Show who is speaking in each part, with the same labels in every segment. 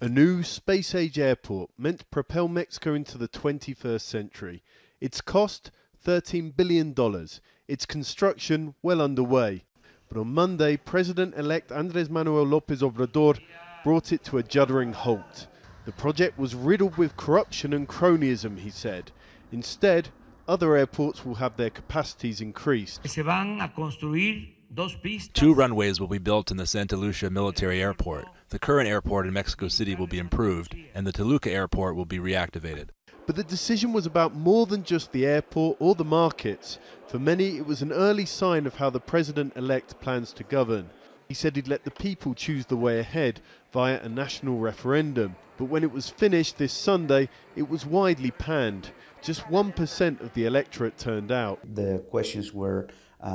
Speaker 1: A new space-age airport meant to propel Mexico into the 21st century. Its cost, $13 billion. Its construction well underway. But on Monday, President-elect Andres Manuel Lopez Obrador brought it to a juddering halt. The project was riddled with corruption and cronyism, he said. Instead, other airports will have their capacities increased.
Speaker 2: Two runways will be built in the Santa Lucia military airport. The current airport in Mexico City will be improved, and the Toluca airport will be reactivated.
Speaker 1: But the decision was about more than just the airport or the markets. For many, it was an early sign of how the president-elect plans to govern. He said he'd let the people choose the way ahead via a national referendum. But when it was finished this Sunday, it was widely panned. Just 1% of the electorate turned out.
Speaker 3: The questions were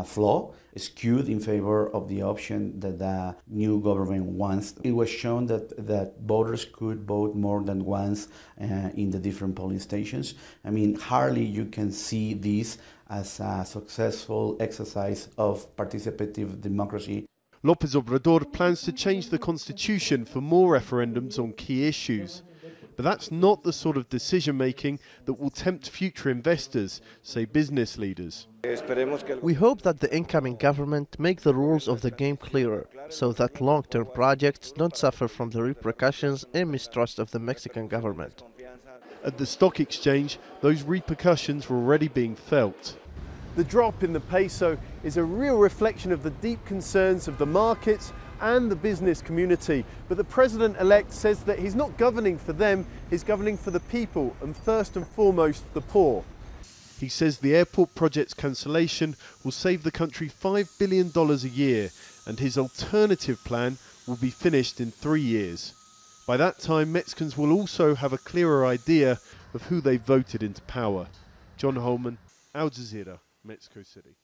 Speaker 3: flawed, skewed in favor of the option that the new government wants. It was shown that voters could vote more than once in the different polling stations. I mean, hardly you can see this as a successful exercise of participative democracy.
Speaker 1: Lopez Obrador plans to change the constitution for more referendums on key issues. But that's not the sort of decision-making that will tempt future investors, say business leaders.
Speaker 4: We hope that the incoming government make the rules of the game clearer, so that long-term projects don't suffer from the repercussions and mistrust of the Mexican government.
Speaker 1: At the stock exchange, those repercussions were already being felt. The drop in the peso is a real reflection of the deep concerns of the markets and the business community. But the president-elect says that he's not governing for them, he's governing for the people, and first and foremost, the poor. He says the airport project's cancellation will save the country $5 billion a year, and his alternative plan will be finished in 3 years. By that time, Mexicans will also have a clearer idea of who they voted into power. John Holman, Al Jazeera, Mexico City.